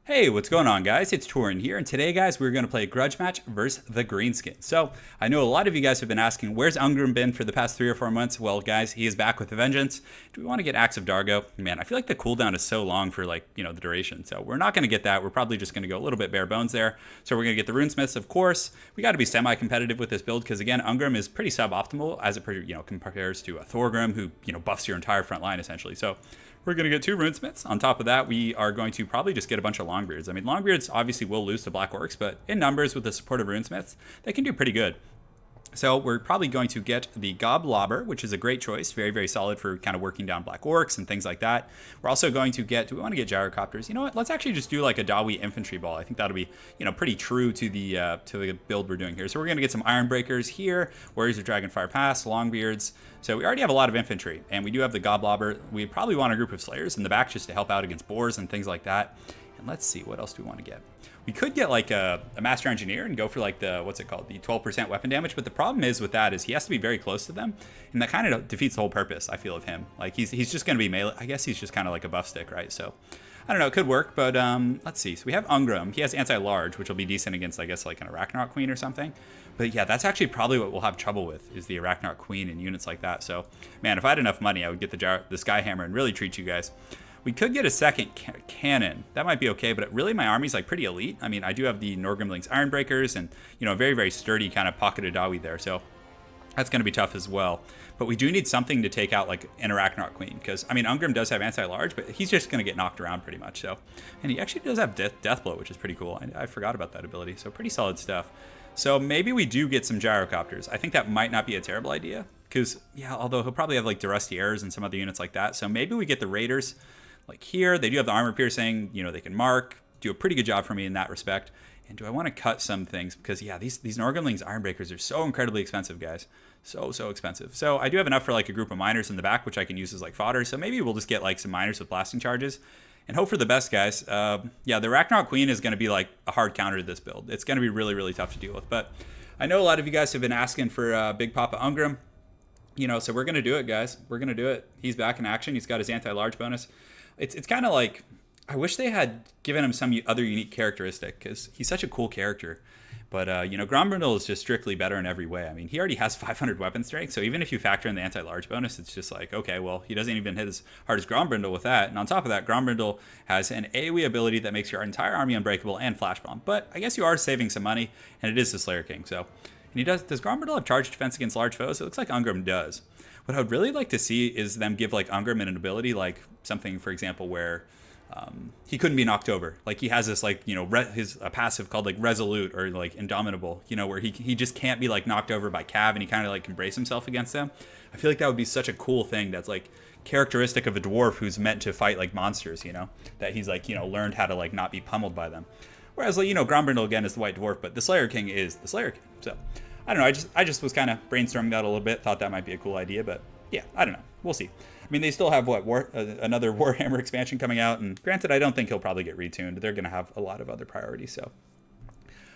Hey, what's going on, guys? It's Turin here, and today, guys, we're going to play a grudge match versus the Greenskin. So, I know a lot of you guys have been asking, where's UNGRIM been for the past 3 or 4 months? Well, guys, he is back with a vengeance. Do we want to get Axe of Dargo? Man, I feel like the cooldown is so long for, the duration. So, we're not going to get that. We're probably just going to go a little bit bare bones there. So, we're going to get the Runesmiths, of course. We got to be semi-competitive with this build, because, again, UNGRIM is pretty suboptimal as it, compares to a Thorgrim, who, buffs your entire front line, essentially. So, we're going to get 2 Runesmiths. On top of that, we are going to probably just get a bunch of Longbeards. I mean, Longbeards obviously will lose to Black Orcs, but in numbers with the support of Runesmiths, they can do pretty good. So we're probably going to get the Goblobber, which is a great choice. Very, very solid for kind of working down Black Orcs and things like that. We're also going to get, do we want to get Gyrocopters? You know what? Let's actually just do like a Dawi Infantry Ball. I think that'll be, pretty true to the build we're doing here. So we're going to get some Iron Breakers here, Warriors of Dragonfire Pass, Longbeards. So we already have a lot of infantry, and we do have the Goblobber. We probably want a group of Slayers in the back just to help out against boars and things like that. And let's see, what else do we want to get? We could get like a Master Engineer and go for like the, what's it called? The 12% weapon damage. But the problem is with that is he has to be very close to them. And that kind of defeats the whole purpose, I feel, of him. Like he's just going to be melee. I guess he's just kind of like a buff stick, right? So I don't know. It could work. But let's see. So we have UNGRIM. He has anti-large, which will be decent against, I guess, like an Arachnarok Queen or something. But yeah, that's actually probably what we'll have trouble with is the Arachnarok Queen and units like that. So man, if I had enough money, I would get the Skyhammer and really treat you guys. We could get a second cannon. That might be okay, but really my army's like pretty elite. I mean, I do have the Norgrimling's Iron Breakers and, a very, very sturdy kind of pocketed Dawi there. So that's going to be tough as well. But we do need something to take out like an Arachnarok Queen. Because, I mean, UNGRIM does have anti-large, but he's just going to get knocked around pretty much. So, and he actually does have Deathblow, which is pretty cool. I forgot about that ability. So pretty solid stuff. So maybe we do get some Gyrocopters. I think that might not be a terrible idea. Because, yeah, although he'll probably have like the Rusty Arrows and some other units like that. So maybe we get the Raiders. Like here, they do have the armor piercing, they can mark, do a pretty good job for me in that respect. And do I want to cut some things? Because, yeah, these Norgrimling's Iron Breakers are so incredibly expensive, guys. So expensive. So I do have enough for, like, a group of miners in the back, which I can use as, like, fodder. So maybe we'll just get, like, some miners with blasting charges. And hope for the best, guys. Yeah, the Arachnarok Queen is going to be, like, a hard counter to this build. It's going to be really, really tough to deal with. But I know a lot of you guys have been asking for Big Papa UNGRIM. So we're going to do it, guys. We're going to do it. He's back in action. He's got his anti-large bonus. It's kind of like, I wish they had given him some other unique characteristic because he's such a cool character. But, Grombrindle is just strictly better in every way. I mean, he already has 500 weapon strength, so even if you factor in the anti-large bonus, it's just like, okay, well, he doesn't even hit as hard as Grombrindle with that. And on top of that, Grombrindle has an AoE ability that makes your entire army unbreakable and flash bomb. But I guess you are saving some money, and it is the Slayer King. So, and does Grombrindle have charge defense against large foes? It looks like UNGRIM does. What I would really like to see is them give like UNGRIM an ability, like something, for example, where he couldn't be knocked over. Like he has this like, a passive called like Resolute or like Indomitable, where he just can't be like knocked over by Cav and he kind of like can brace himself against them. I feel like that would be such a cool thing that's like characteristic of a dwarf who's meant to fight like monsters, that he's like, learned how to like not be pummeled by them. Whereas like, Grombrindle again is the White Dwarf, but the Slayer King is the Slayer King. So I don't know. I just was kind of brainstorming that a little bit. Thought that might be a cool idea, but yeah, I don't know. We'll see. I mean, they still have another Warhammer expansion coming out, and granted, I don't think he'll probably get retuned. They're going to have a lot of other priorities. So,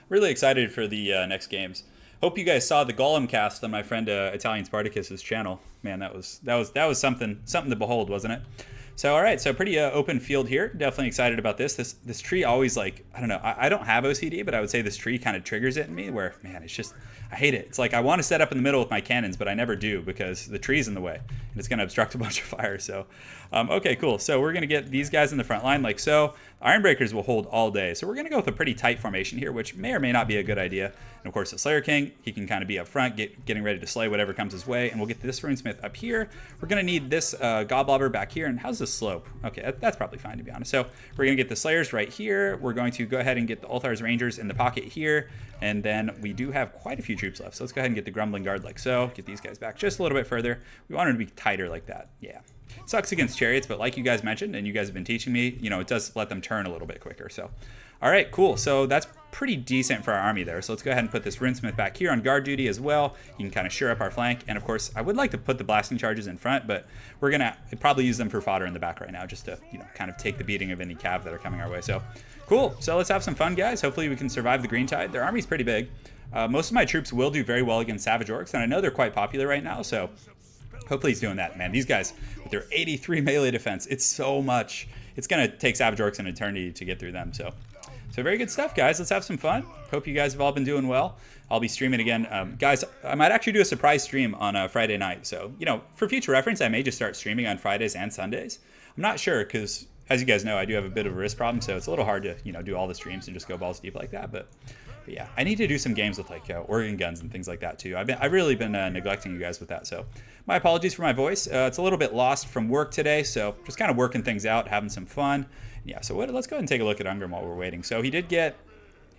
really excited for the next games. Hope you guys saw the Golem cast on my friend Italian Spartacus's channel. Man, that was something to behold, wasn't it? So, all right, so pretty open field here. Definitely excited about this. This tree always, like, I don't know. I don't have OCD, but I would say this tree kind of triggers it in me where, man, it's just, I hate it. It's like I want to set up in the middle with my cannons, but I never do because the tree's in the way, and it's going to obstruct a bunch of fire. So, okay, cool. So we're going to get these guys in the front line like so. Iron Breakers will hold all day. So we're going to go with a pretty tight formation here, which may or may not be a good idea. And, of course, the Slayer King, he can kind of be up front, getting ready to slay whatever comes his way. And we'll get this Runesmith up here. We're going to need this Goblobber back here. And how's the slope? Okay, that's probably fine, to be honest. So we're going to get the Slayers right here. We're going to go ahead and get the Ulthar's Rangers in the pocket here. And then we do have quite a few troops left. So let's go ahead and get the Grumbling Guard like so. Get these guys back just a little bit further. We want them to be tighter like that. Yeah. Sucks against chariots, but like you guys mentioned, and you guys have been teaching me, it does let them turn a little bit quicker. So, all right, cool. So that's pretty decent for our army there. So let's go ahead and put this Runesmith back here on guard duty as well. You can kind of shore up our flank. And of course, I would like to put the blasting charges in front, but we're going to probably use them for fodder in the back right now just to, kind of take the beating of any cav that are coming our way. So cool. So let's have some fun, guys. Hopefully we can survive the Green Tide. Their army's pretty big. Most of my troops will do very well against Savage Orcs, and I know they're quite popular right now, so hopefully he's doing that, man. These guys, with their 83 melee defense, it's so much. it's going to take Savage Orcs an eternity to get through them. So very good stuff, guys. Let's have some fun. Hope you guys have all been doing well. I'll be streaming again. Guys, I might actually do a surprise stream on a Friday night. So, for future reference, I may just start streaming on Fridays and Sundays. I'm not sure because, as you guys know, I do have a bit of a wrist problem. So it's a little hard to, do all the streams and just go balls deep like that. But yeah, I need to do some games with like organ guns and things like that too. I've really been neglecting you guys with that. So my apologies for my voice. It's a little bit lost from work today. So just kind of working things out, having some fun. Yeah, so let's go ahead and take a look at UNGRIM while we're waiting. So he did get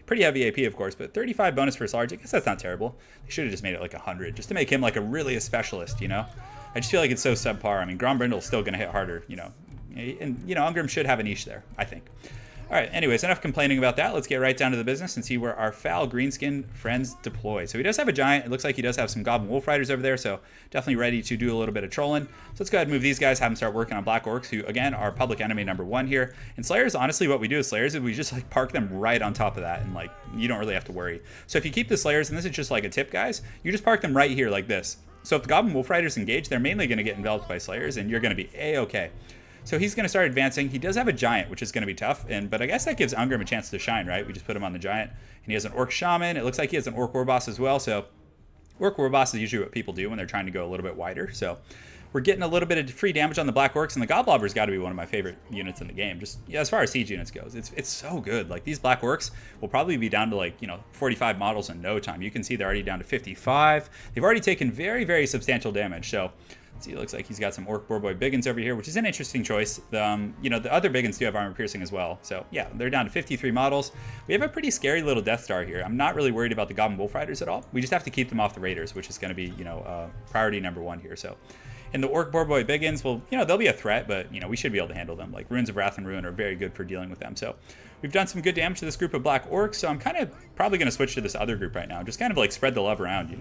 pretty heavy AP, of course, but 35 bonus for large. I guess that's not terrible. They should have just made it like 100, just to make him like a specialist, I just feel like it's so subpar. I mean, Grombrindle's still going to hit harder, and, UNGRIM should have a niche there, I think. All right, anyways, enough complaining about that. Let's get right down to the business and see where our foul Greenskin friends deploy. So he does have a giant. It looks like he does have some Goblin Wolf Riders over there, so definitely ready to do a little bit of trolling. So let's go ahead and move these guys, have them start working on Black Orcs, who, again, are public enemy #1 here. And Slayers, honestly, what we do with Slayers is we just, like, park them right on top of that, and, like, you don't really have to worry. So if you keep the Slayers, and this is just, like, a tip, guys, you just park them right here like this. So if the Goblin Wolf Riders engage, they're mainly going to get enveloped by Slayers, and you're going to be A-okay. So he's going to start advancing. He does have a giant, which is going to be tough, but I guess that gives UNGRIM a chance to shine, right? We just put him on the giant, and he has an Orc Shaman. It looks like he has an Orc Warboss as well, so Orc Warboss is usually what people do when they're trying to go a little bit wider. So we're getting a little bit of free damage on the Black Orcs, and the Goblobber's got to be one of my favorite units in the game. Just as far as siege units goes, it's so good. Like, these Black Orcs will probably be down to, like, 45 models in no time. You can see they're already down to 55. They've already taken very, very substantial damage, so see, it looks like he's got some Orc Boarboy Biggins over here, which is an interesting choice. The other Biggins do have armor piercing as well. So yeah, they're down to 53 models. We have a pretty scary little Death Star here. I'm not really worried about the Goblin Wolf Riders at all. We just have to keep them off the Raiders, which is going to be, priority #1 here. So, and the Orc Boarboy Biggins, well, they'll be a threat, but, we should be able to handle them. Like, Runes of Wrath and Ruin are very good for dealing with them. So we've done some good damage to this group of Black Orcs. So I'm kind of probably going to switch to this other group right now. Just kind of like spread the love around,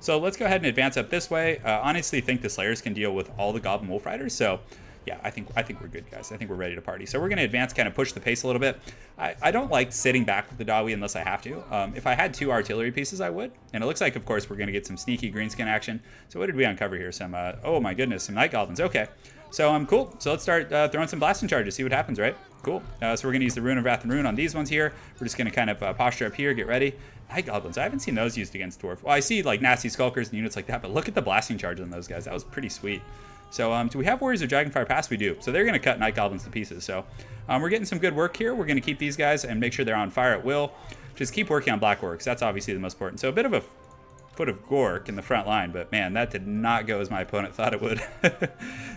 So let's go ahead and advance up this way. Honestly, think the Slayers can deal with all the Goblin Wolf Riders. So yeah, I think we're good, guys. I think we're ready to party. So we're going to advance, kind of push the pace a little bit. I don't like sitting back with the Dawi unless I have to. If I had 2 artillery pieces, I would. And it looks like, of course, we're going to get some sneaky Greenskin action. So what did we uncover here? Some, oh my goodness, some Night Goblins. Okay. So cool. So let's start throwing some blasting charges, see what happens, right? Cool. So we're going to use the Rune of Wrath and Ruin on these ones here. We're just going to kind of posture up here, get ready. Night Goblins, I haven't seen those used against Dwarf. Well, I see like nasty Skulkers and units like that, but look at the blasting charge on those guys. That was pretty sweet. So do we have Warriors of Dragonfire Pass? We do. So they're going to cut Night Goblins to pieces. So we're getting some good work here. We're going to keep these guys and make sure they're on fire at will. Just keep working on Black Orcs. That's obviously the most important. So a bit of a foot of Gork in the front line, but man, that did not go as my opponent thought it would.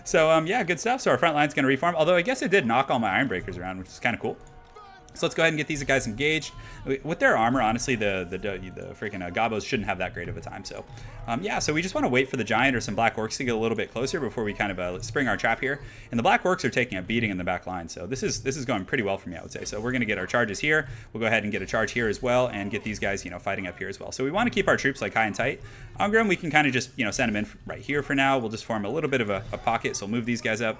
So yeah, good stuff. So our front line's going to reform, although I guess it did knock all my Iron Breakers around, which is kind of cool. So let's go ahead and get these guys engaged. With their armor, honestly, the freaking Gobos shouldn't have that great of a time. So, yeah, so we just want to wait for the Giant or some Black Orcs to get a little bit closer before we kind of spring our trap here. And the Black Orcs are taking a beating in the back line. So this is going pretty well for me, I would say. So we're going to get our charges here. We'll go ahead and get a charge here as well and get these guys, fighting up here as well. So we want to keep our troops like high and tight. UNGRIM, we can kind of just, send them in right here for now. We'll just form a little bit of a pocket. So move these guys up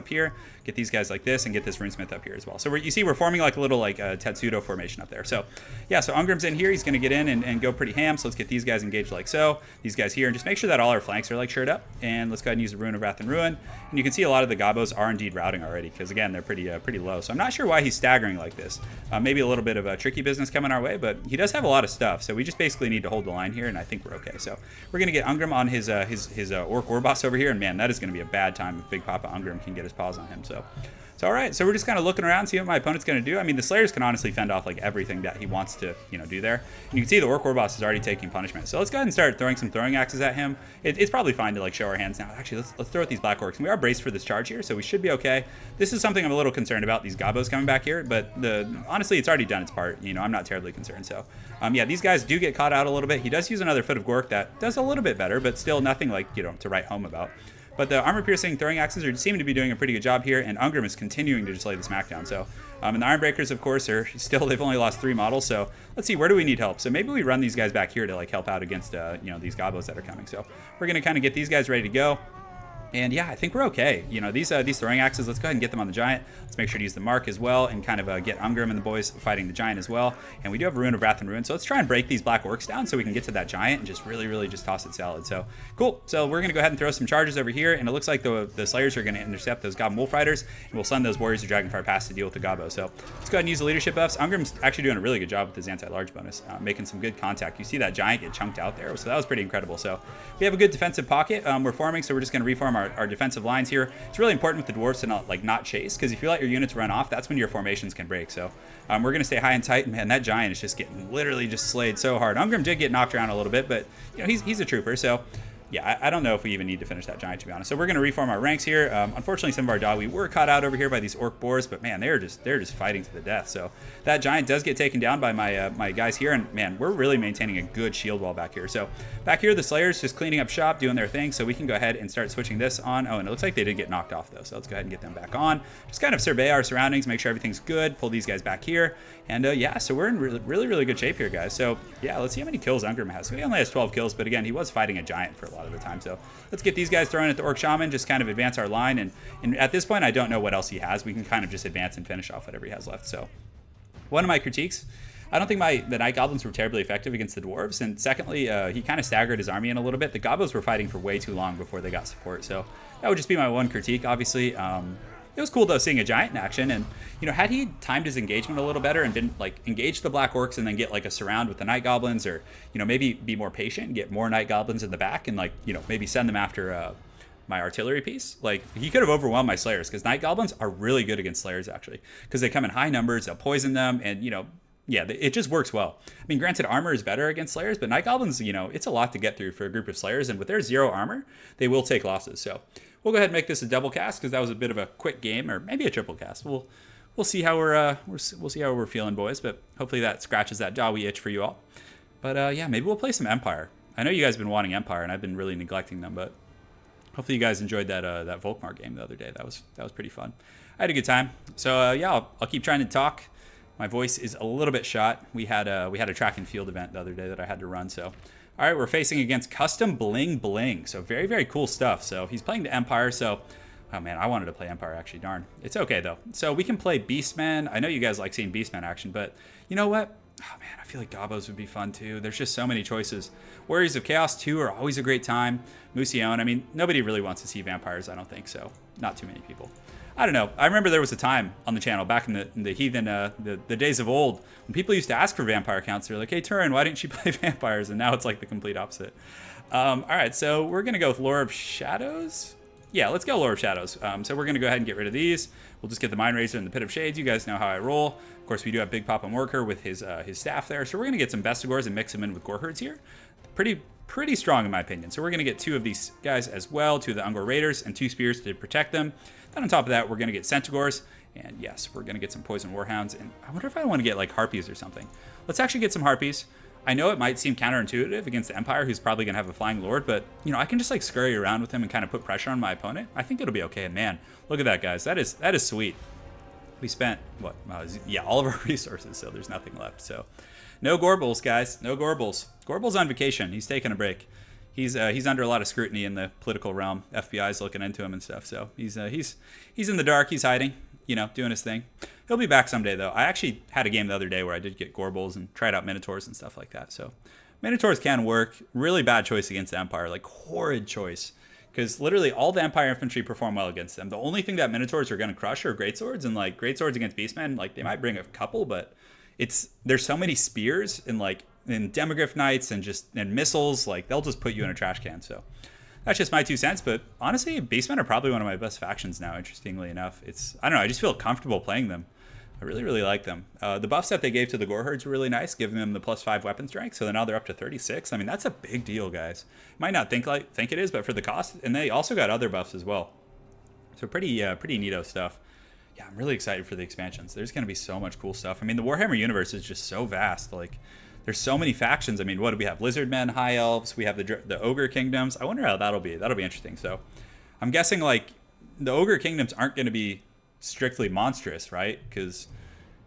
here, get these guys like this, and get this Runesmith up here as well. So you see we're forming like a little like Tetsudo formation up there. So yeah, so UNGRIM's in here. He's going to get in and go pretty ham. So let's get these guys engaged like so. These guys here, and just make sure that all our flanks are like shored up. And let's go ahead and use the Rune of Wrath and Ruin. And you can see a lot of the Gobos are indeed routing already because again they're pretty low. So I'm not sure why he's staggering like this. Maybe a little bit of a tricky business coming our way, but he does have a lot of stuff. So we just basically need to hold the line here, and I think we're okay. So we're going to get UNGRIM on his Orc Warboss over here, and man, that is going to be a bad time if Big Papa UNGRIM can get his paws on him. So all right, so we're just kind of looking around, see what my opponent's going to do. I mean, the Slayers can honestly fend off like everything that he wants to, do there. And you can see the Orc Warboss is already taking punishment. So let's go ahead and start throwing some throwing axes at him. It's probably fine to like show our hands now. Actually, let's throw at these Black Orcs. And we are braced for this charge here, so we should be okay. This is something I'm a little concerned about, these Gobos coming back here, but honestly, it's already done its part. I'm not terribly concerned. So yeah, these guys do get caught out a little bit. He does use another Foot of Gork that does a little bit better, but still nothing like, to write home about. But the armor-piercing throwing axes seem to be doing a pretty good job here, and UNGRIM is continuing to just lay the smackdown. So, and the Iron Breakers, of course, they've only lost 3 models. So let's see, where do we need help? So maybe we run these guys back here to like help out against, these Gobos that are coming. So we're going to kind of get these guys ready to go. And yeah, I think we're okay. You know, these throwing axes, let's go ahead and get them on the giant. Let's make sure to use the mark as well and kind of get UNGRIM and the boys fighting the giant as well. And we do have a Rune of Wrath and Ruin, so let's try and break these black orcs down so we can get to that giant and just really just toss it solid. So cool. So we're gonna go ahead and throw some charges over here, and it looks like the Slayers are gonna intercept those Goblin Wolf Riders, and we'll send those Warriors of Dragonfire past to deal with the Gobbo. So let's go ahead and use the leadership buffs. UNGRIM's actually doing a really good job with his anti-large bonus, making some good contact. You see that giant get chunked out there, so that was pretty incredible. So we have a good defensive pocket. We're forming, so we're just gonna reform our defensive line here. It's really important with the dwarves to not chase, because if you let your units run off, that's when your formations can break. So we're gonna stay high and tight. Man, that giant is just getting literally just slayed so hard. UNGRIM did get knocked around a little bit, but you know, he's a trooper. So yeah, I don't know if we even need to finish that giant, to be honest. So we're going to reform our ranks here. Unfortunately, some of our Dawi were caught out over here by these orc boars, but man, they're just fighting to the death. So that giant does get taken down by my guys here, and man, we're really maintaining a good shield wall back here. So back here, the Slayers just cleaning up shop, doing their thing, so we can go ahead and start switching this on. Oh, and it looks like they did get knocked off, though, so let's go ahead and get them back on. Just kind of survey our surroundings, make sure everything's good, pull these guys back here, and yeah, so we're in really good shape here, guys. So yeah, let's see how many kills UNGRIM has. So he only has 12 kills, but again, he was fighting a giant for a lot of the time, so let's get these guys thrown at the Orc Shaman, just kind of advance our line. And at this point, I don't know what else he has. We can kind of just advance and finish off whatever he has left. So one of my critiques, I don't think the Night Goblins were terribly effective against the Dwarves. And secondly, he kind of staggered his army in a little bit. The Gobbos were fighting for way too long before they got support. So that would just be my one critique, obviously. It was cool, though, seeing a giant in action. And, you know, had he timed his engagement a little better and didn't, like, engage the Black Orcs and then get, like, a surround with the Night Goblins, or, you know, maybe be more patient and get more Night Goblins in the back and, like, you know, maybe send them after my artillery piece. Like, he could have overwhelmed my Slayers, because Night Goblins are really good against Slayers, actually, because they come in high numbers, they'll poison them, and, you know, yeah, it just works well. I mean, granted, armor is better against Slayers, but Night Goblins, you know, it's a lot to get through for a group of Slayers, and with their 0 armor, they will take losses. So we'll go ahead and make this a double cast, because that was a bit of a quick game, or maybe a triple cast. We'll see how we'll see how we're feeling, boys. But hopefully that scratches that Dawi itch for you all. But yeah, maybe we'll play some Empire. I know you guys have been wanting Empire, and I've been really neglecting them, but hopefully you guys enjoyed that Volkmar game the other day. That was pretty fun. I had a good time. So yeah, I'll keep trying to talk. My voice is a little bit shot. We had a track and field event the other day that I had to run. So all right, we're facing against Custom Bling Bling. So very cool stuff. So he's playing the Empire. So oh man, I wanted to play Empire, actually. Darn. It's okay though. So we can play Beastmen. I know you guys like seeing Beastmen action, but you know what? Oh man, I feel like Gobbos would be fun too. There's just so many choices. Warriors of Chaos 2 are always a great time. Musion, I mean, nobody really wants to see vampires, I don't think so. Not too many people. I don't know. I remember there was a time on the channel back in the heathen, the days of old, when people used to ask for vampire counts. They're like, hey, Turin, why didn't you play vampires? And now it's like the complete opposite. All right, so we're going to go with Lore of Shadows. Yeah, let's go Lore of Shadows. So we're going to go ahead and get rid of these. We'll just get the Mind Razor and the Pit of Shades. You guys know how I roll. Of course, we do have Big Papa Morker with his staff there. So we're going to get some Bestigors and mix them in with Goreherds here. Pretty strong in my opinion. So we're going to get 2 of these guys as well, 2 of the Ungor Raiders and 2 Spears to protect them. Then on top of that, we're going to get Centaurs. And yes, we're going to get some Poison Warhounds. And I wonder if I want to get like Harpies or something. Let's actually get some Harpies. I know it might seem counterintuitive against the Empire, who's probably going to have a Flying Lord, but, you know, I can just, like, scurry around with him and kind of put pressure on my opponent. I think it'll be okay. And, man, look at that, guys. That is sweet. We spent, what? Yeah, all of our resources, so there's nothing left. So, no Gorbals, guys. No Gorbals. Gorbals on vacation. He's taking a break. He's under a lot of scrutiny in the political realm. FBI's looking into him and stuff, so he's in the dark. He's hiding, you know, doing his thing. He'll be back someday, though. I actually had a game the other day where I did get Gorbals and tried out Minotaurs and stuff like that. So Minotaurs can work. Really bad choice against the Empire. Like, horrid choice. Because literally all the Empire infantry perform well against them. The only thing that Minotaurs are going to crush are Greatswords. And, like, Greatswords against Beastmen, like, they might bring a couple, but there's so many spears and, like, and Demogryph Knights and missiles. Like, they'll just put you in a trash can. So that's just my 2 cents, but honestly, Beastmen are probably one of my best factions now, interestingly enough. I don't know, I just feel comfortable playing them. I really like them. The buffs that they gave to the Goreherds were really nice, giving them the +5 weapon strength, so now they're up to 36. I mean, that's a big deal, guys. Might not think it is, but for the cost, and they also got other buffs as well. So pretty neato stuff. Yeah, I'm really excited for the expansions. There's going to be so much cool stuff. I mean, the Warhammer universe is just so vast, like, there's so many factions. I mean, what do we have? Lizardmen, High Elves. We have the Ogre Kingdoms. I wonder how that'll be. That'll be interesting. So I'm guessing, like, the Ogre Kingdoms aren't going to be strictly monstrous, right? Because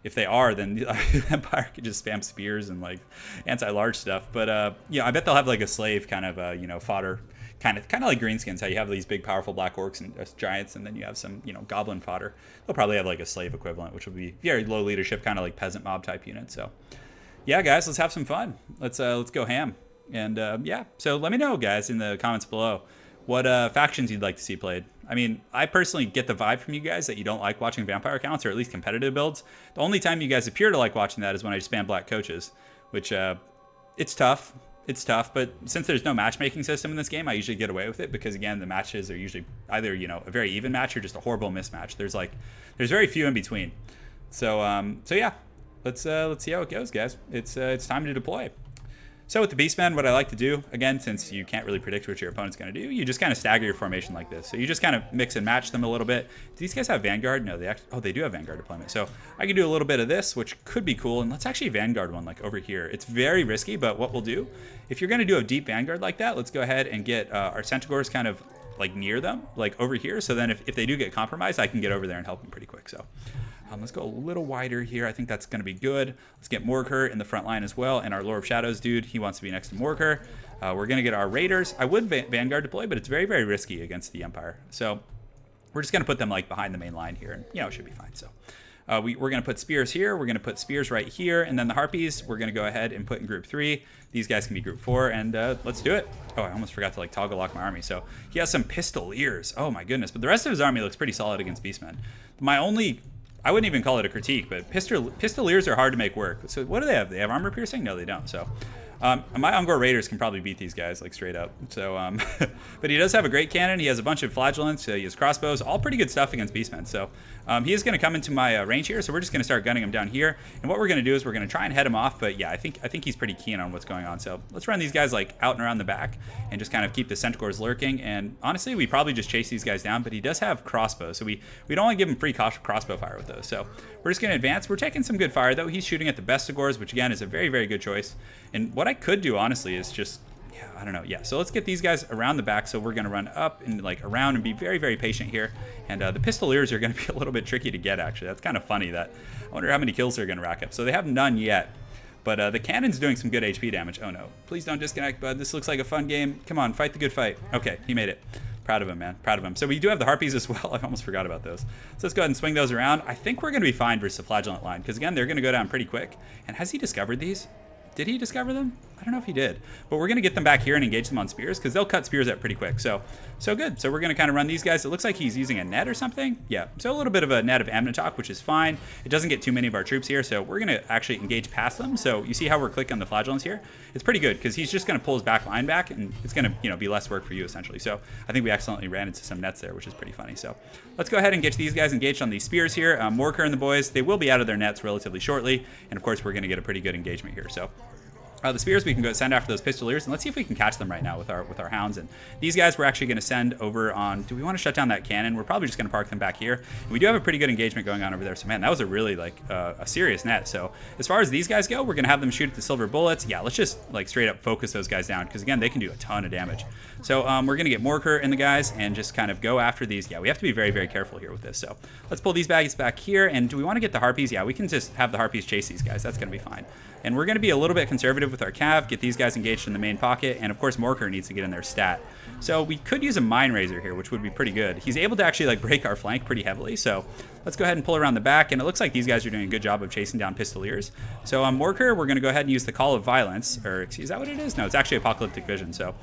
if they are, then the Empire could just spam spears and, like, anti-large stuff. But, yeah, I bet they'll have, like, a slave kind of, you know, fodder kind of like Greenskins, how you have these big, powerful black orcs and giants, and then you have some, you know, goblin fodder. They'll probably have like a slave equivalent, which would be very low leadership, kind of like peasant mob type unit. So, yeah, guys, let's have some fun. Let's go ham. And yeah, so let me know, guys, in the comments below what factions you'd like to see played. I mean, I personally get the vibe from you guys that you don't like watching vampire counts, or at least competitive builds. The only time you guys appear to like watching that is when I spam black coaches, which it's tough. It's tough, but since there's no matchmaking system in this game, I usually get away with it because, again, the matches are usually either, you know, a very even match or just a horrible mismatch. There's very few in between. So yeah, let's see how it goes, guys. It's time to deploy. So with the Beastmen, what I like to do, again, since you can't really predict what your opponent's going to do, you just kind of stagger your formation like this. So you just kind of mix and match them a little bit. Do these guys have Vanguard? No, they do have Vanguard deployment. So I can do a little bit of this, which could be cool. And let's actually Vanguard one like over here. It's very risky, but what we'll do, if you're going to do a deep Vanguard like that, let's go ahead and get our Centaurs kind of like near them, like over here. So then if they do get compromised, I can get over there and help them pretty quick. So let's go a little wider here. I think that's going to be good. Let's get Morker in the front line as well. And our Lord of Shadows dude, he wants to be next to Morker. We're going to get our Raiders. I would Vanguard deploy, but it's very, very risky against the Empire. So we're just going to put them like behind the main line here, and you know, it should be fine. So we're going to put Spears here. We're going to put Spears right here. And then the Harpies, we're going to go ahead and put in group 3. These guys can be group 4, and let's do it. Oh, I almost forgot to like toggle lock my army. So he has some Pistoliers. Oh my goodness. But the rest of his army looks pretty solid against Beastmen. I wouldn't even call it a critique, but Pistoliers are hard to make work. So what do they have? They have armor piercing? No, they don't. So my Ungor Raiders can probably beat these guys like straight up. So, but he does have a great cannon. He has a bunch of flagellants. He has crossbows, all pretty good stuff against Beastmen. So he is going to come into my range here. So we're just going to start gunning him down here. And what we're going to do is we're going to try and head him off. But yeah, I think he's pretty keen on what's going on. So let's run these guys like out and around the back and just kind of keep the Centaurs lurking. And honestly, we probably just chase these guys down. But he does have crossbows, so we don't want to give him free crossbow fire with those. So we're just going to advance. We're taking some good fire though. He's shooting at the Bestigors, which again is a very, very good choice. And what I could do honestly is just, yeah, I don't know. Yeah, so let's get these guys around the back. So we're going to run up and like around and be very, very patient here. And the Pistoliers are going to be a little bit tricky to get, actually. That's kind of funny. That I wonder how many kills they're going to rack up. So they have none yet. But the cannon's doing some good HP damage. Oh no, please don't disconnect, bud. This looks like a fun game. Come on, fight the good fight. Okay, he made it. Proud of him, man. Proud of him. So we do have the Harpies as well. I almost forgot about those. So let's go ahead and swing those around. I think we're going to be fine versus the Flagellant line because, again, they're going to go down pretty quick. And has he discovered these? Did he discover them? I don't know if he did. But we're going to get them back here and engage them on spears because they'll cut spears out pretty quick. So good. So we're going to kind of run these guys. It looks like he's using a net or something. Yeah. So a little bit of a net of Amnitok, which is fine. It doesn't get too many of our troops here. So we're going to actually engage past them. So you see how we're clicking on the Flagellants here? It's pretty good because he's just going to pull his back line back and it's going to, you know, be less work for you essentially. So I think we accidentally ran into some nets there, which is pretty funny. So let's go ahead and get these guys engaged on these spears here. Morker and the boys, they will be out of their nets relatively shortly. And of course, we're going to get a pretty good engagement here. So the spears, we can go send after those Pistoliers, and let's see if we can catch them right now with our hounds. And these guys we're actually going to send over on. Do we want to shut down that cannon? We're probably just going to park them back here. And we do have a pretty good engagement going on over there. So man, that was a really like a serious net. So as far as these guys go, we're going to have them shoot at the silver bullets. Yeah, let's just like straight up focus those guys down because again, they can do a ton of damage. So we're going to get Morker in the guys and just kind of go after these. Yeah, we have to be very, very careful here with this. So let's pull these bags back here. And do we want to get the Harpies? Yeah, we can just have the Harpies chase these guys. That's going to be fine. And we're going to be a little bit conservative with our cav, get these guys engaged in the main pocket, and of course Morker needs to get in their stat. So we could use a Mine Raiser here, which would be pretty good. He's able to actually like break our flank pretty heavily, so let's go ahead and pull around the back, and it looks like these guys are doing a good job of chasing down Pistoliers. So on Morker, we're going to go ahead and use the Call of Violence, or is that what it is? No, it's actually Apocalyptic Vision, so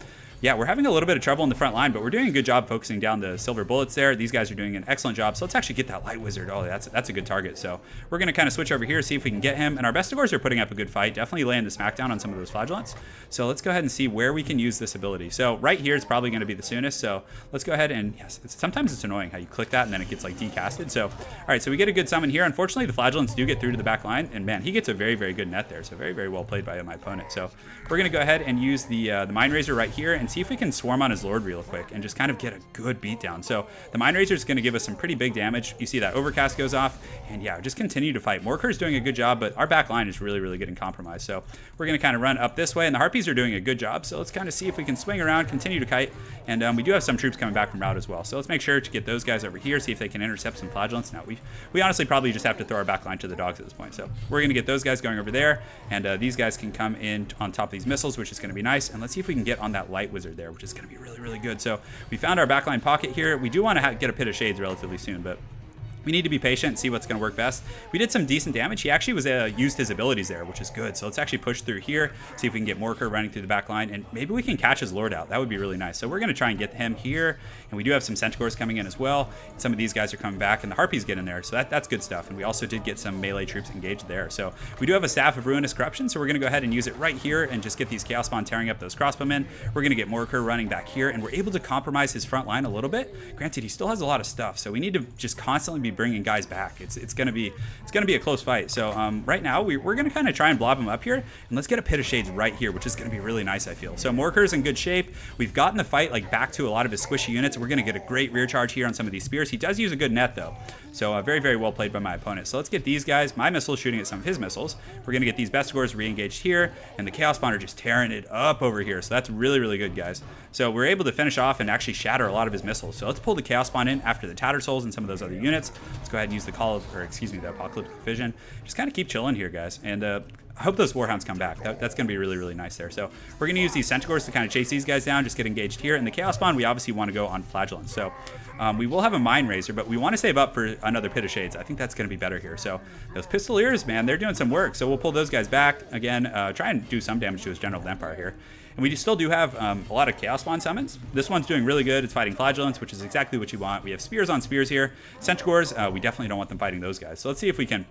yeah, we're having a little bit of trouble in the front line, but we're doing a good job focusing down the silver bullets there. These guys are doing an excellent job. So let's actually get that Light Wizard. Oh, that's a good target. So we're going to kind of switch over here, see if we can get him. And our Bestigors are putting up a good fight, definitely laying the smackdown on some of those Flagellants. So let's go ahead and see where we can use this ability. So right here is probably going to be the soonest. So let's go ahead and, yes, sometimes it's annoying how you click that and then it gets like decasted. So, all right, so we get a good summon here. Unfortunately, the Flagellants do get through to the back line. And man, he gets a very, very good net there. So very, very well played by my opponent. So we're going to go ahead and use the Mine Raiser right here and see if we can swarm on his Lord real quick and just kind of get a good beatdown. So the Mine Raiser is going to give us some pretty big damage. You see that Overcast goes off, and yeah, just continue to fight. Morker's doing a good job, but our back line is really, really getting compromised. So we're going to kind of run up this way, and the Harpies are doing a good job. So let's kind of see if we can swing around, continue to kite, and we do have some troops coming back from route as well. So let's make sure to get those guys over here, see if they can intercept some Flagellants. Now we honestly probably just have to throw our back line to the dogs at this point. So we're going to get those guys going over there, and these guys can come in on top of these missiles, which is going to be nice. And let's see if we can get on that Light Wizard Wizard there, which is going to be really, really good. So we found our backline pocket here. We do want to get a Pit of Shades relatively soon, but we need to be patient and see what's going to work best. We did some decent damage. He actually was used his abilities there, which is good. So let's actually push through here, see if we can get Morker running through the back line, and maybe we can catch his Lord out. That would be really nice. So we're going to try and get him here, and we do have some Centaurs coming in as well. And some of these guys are coming back, and the Harpies get in there, so that's good stuff. And we also did get some melee troops engaged there. So we do have a Staff of Ruinous Corruption, so we're going to go ahead and use it right here and just get these Chaos Spawn tearing up those crossbowmen. We're going to get Morker running back here, and we're able to compromise his front line a little bit. Granted, he still has a lot of stuff, so we need to just constantly be bringing guys back. It's gonna be a close fight. So right now we're gonna kind of try and blob him up here, and let's get a Pit of Shades right here, which is gonna be really nice, I feel. So Morker's in good shape. We've gotten the fight like back to a lot of his squishy units. We're gonna get a great rear charge here on some of these spears. He does use a good net though, so very, very well played by my opponent. So let's get these guys, my missiles shooting at some of his missiles. We're gonna get these Bestigors re-engaged here, and the Chaos Spawn are just tearing it up over here. So that's really, really good, guys. So we're able to finish off and actually shatter a lot of his missiles. So let's pull the Chaos Spawn in after the Tattered Souls and some of those other units. Let's go ahead and use the the Apocalyptic Vision. Just kind of keep chilling here, guys. And I hope those Warhounds come back. That's going to be really, really nice there. So we're going to use these Centaurs to kind of chase these guys down, just get engaged here. And the Chaos Spawn, we obviously want to go on Flagellants. So we will have a Mind Razor, but we want to save up for another Pit of Shades. I think that's going to be better here. So those Pistoliers, man, they're doing some work. So we'll pull those guys back. Again, try and do some damage to his General of the Empire here. And we still do have a lot of Chaos Spawn summons. This one's doing really good. It's fighting Flagellants, which is exactly what you want. We have Spears on Spears here. Centaurs, we definitely don't want them fighting those guys. So let's see if we can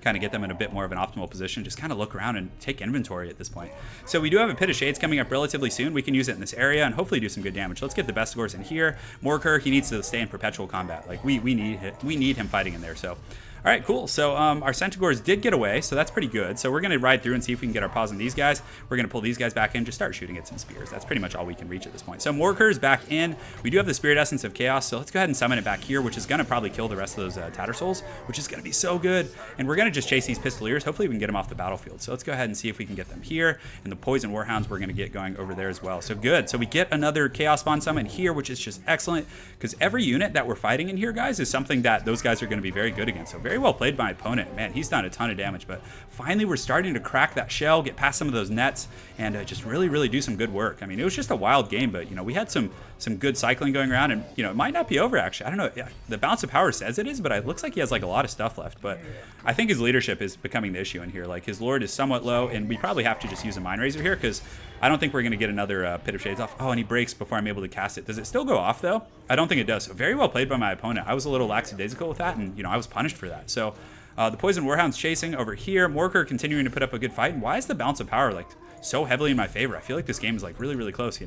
kind of get them in a bit more of an optimal position, just kind of look around and take inventory at this point. So we do have a Pit of Shades coming up relatively soon. We can use it in this area and hopefully do some good damage. Let's get the Bestigors in here. Morker, he needs to stay in perpetual combat. Like we need him fighting in there. So all right, cool. So our Centaurs did get away, so that's pretty good. So we're going to ride through and see if we can get our paws on these guys. We're going to pull these guys back in, just start shooting at some spears. That's pretty much all we can reach at this point. So Morker's back in. We do have the Spirit Essence of Chaos, so let's go ahead and summon it back here, which is going to probably kill the rest of those Tatter Souls, which is going to be so good. And we're going to just chase these Pistoliers. Hopefully we can get them off the battlefield. So let's go ahead and see if we can get them here. And the Poison Warhounds we're going to get going over there as well. So good. So we get another Chaos Spawn summon here, which is just excellent, because every unit that we're fighting in here, guys, is something that those guys are going to be very good against. So very well played by my opponent. Man, he's done a ton of damage, but finally we're starting to crack that shell, get past some of those nets, and just really, really do some good work. I mean, it was just a wild game, but we had some good cycling going around, and it might not be over actually. I don't know. Yeah, the balance of power says it is, but it looks like he has like a lot of stuff left. But I think his leadership is becoming the issue in here. Like his Lord is somewhat low, and we probably have to just use a Mind Razor here because I don't think we're going to get another Pit of Shades off. Oh, and he breaks before I'm able to cast it. Does it still go off though? I don't think it does. So very well played by my opponent. I was a little lackadaisical with that, and I was punished for that. So the Poison Warhound's chasing over here. Morker continuing to put up a good fight. And why is the balance of power like so heavily in my favor? I feel like this game is like really, really close,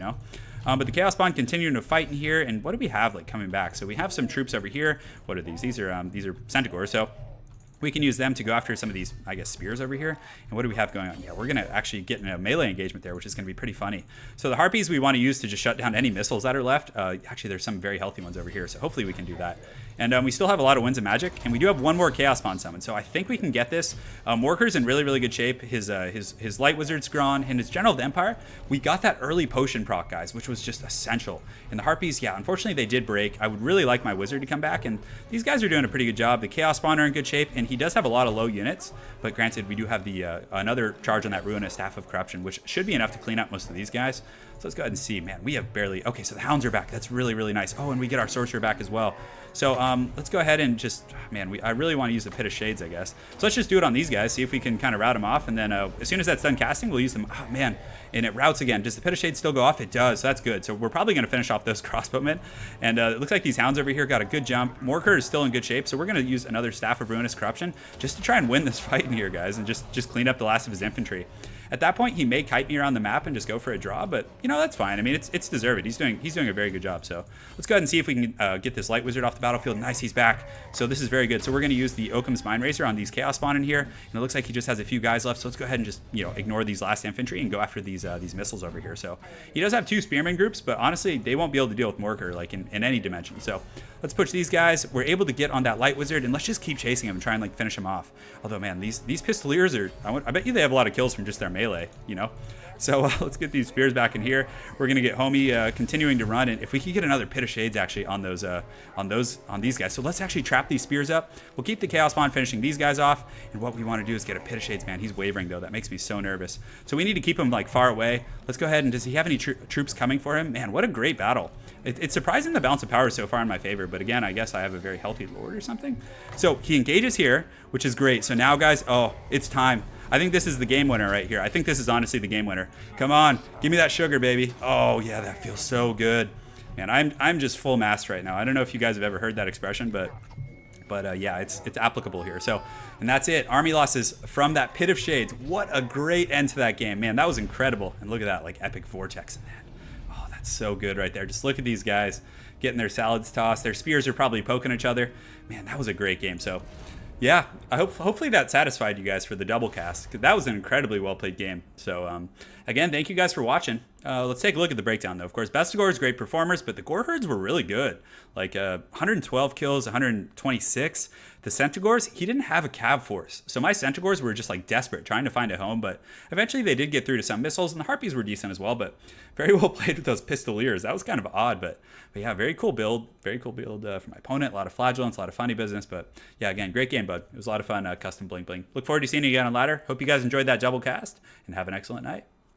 but the Chaos Spawn continuing to fight in here. And what do we have like coming back? So we have some troops over here. What are these? These are Centaurs. So we can use them to go after some of these, I guess, spears over here. And what do we have going on? Yeah, we're going to actually get in a melee engagement there, which is going to be pretty funny. So the Harpies we want to use to just shut down any missiles that are left. Actually, there's some very healthy ones over here, so hopefully we can do that. And we still have a lot of Winds of Magic, and we do have one more Chaos Spawn summon, so I think we can get this. Morker's in really, really good shape. His Light Wizard's gone, and his General of the Empire, we got that early potion proc, guys, which was just essential. And the Harpies, yeah, unfortunately they did break. I would really like my Wizard to come back, and these guys are doing a pretty good job. The Chaos Spawn are in good shape, and he does have a lot of low units, but granted, we do have the another charge on that Ruinous Staff of Corruption, which should be enough to clean up most of these guys. So let's go ahead and see. Man, we have barely... Okay, so the Hounds are back. That's really, really nice. Oh, and we get our Sorcerer back as well. So let's go ahead and just... Man, I really want to use the Pit of Shades, I guess. So let's just do it on these guys, see if we can kind of route them off, and then as soon as that's done casting, we'll use them. Oh, man, and it routes again. Does the Pit of Shades still go off? It does, so that's good. So we're probably going to finish off those crossbowmen. And it looks like these Hounds over here got a good jump. Morker is still in good shape, so we're going to use another Staff of Ruinous Corruption just to try and win this fight in here, guys, and just clean up the last of his infantry. At that point, he may kite me around the map and just go for a draw, but that's fine. I mean, it's deserved. He's doing a very good job. So let's go ahead and see if we can get this Light Wizard off the battlefield. Nice, he's back. So this is very good. So we're going to use the Occam's Mind Razor on these Chaos Spawn in here, and it looks like he just has a few guys left. So let's go ahead and just ignore these last infantry and go after these missiles over here. So he does have two Spearman groups, but honestly, they won't be able to deal with Morker like in any dimension. So Let's push these guys. We're able to get on that light wizard, and let's just keep chasing him and try and like finish him off. Although, man, these pistoliers are, I bet you they have a lot of kills from just their melee, you know? So let's get these spears back in here. We're gonna get Homie continuing to run, and if we could get another Pit of Shades actually on these guys. So let's actually trap these spears up. We'll keep the Chaos Bond finishing these guys off, and what we want to do is get a Pit of Shades. Man, he's wavering though. That makes me so nervous. So we need to keep him like far away. Let's go ahead and does he have any troops coming for him? Man, what a great battle. It's surprising the balance of power is so far in my favor, but again, I guess I have a very healthy lord or something. So he engages here, which is great. So now, guys, oh, it's time. I think this is the game winner right here. I think this is honestly the game winner. Come on, give me that sugar, baby. Oh yeah, that feels so good. Man, I'm just full mast right now. I don't know if you guys have ever heard that expression, but yeah, it's applicable here. So, and that's it. Army losses from that Pit of Shades. What a great end to that game, man. That was incredible. And look at that, like epic vortex in that. Oh, that's so good right there. Just look at these guys getting their salads tossed. Their spears are probably poking each other. Man, that was a great game. So, yeah, hopefully that satisfied you guys for the double cast, because that was an incredibly well played game. So again, thank you guys for watching. Let's take a look at the breakdown though. Of course, Bestigors, great performers, but the Gore Herds were really good. Like 112 kills, 126. The Centaurs, he didn't have a cav force. So my Centaurs were just like desperate, trying to find a home, but eventually they did get through to some missiles, and the Harpies were decent as well, but very well played with those Pistoliers. That was kind of odd, but yeah, very cool build. Very cool build for my opponent. A lot of flagellants, a lot of funny business, but yeah, again, great game, bud. It was a lot of fun, custom bling bling. Look forward to seeing you again on ladder. Hope you guys enjoyed that double cast, and have an excellent night.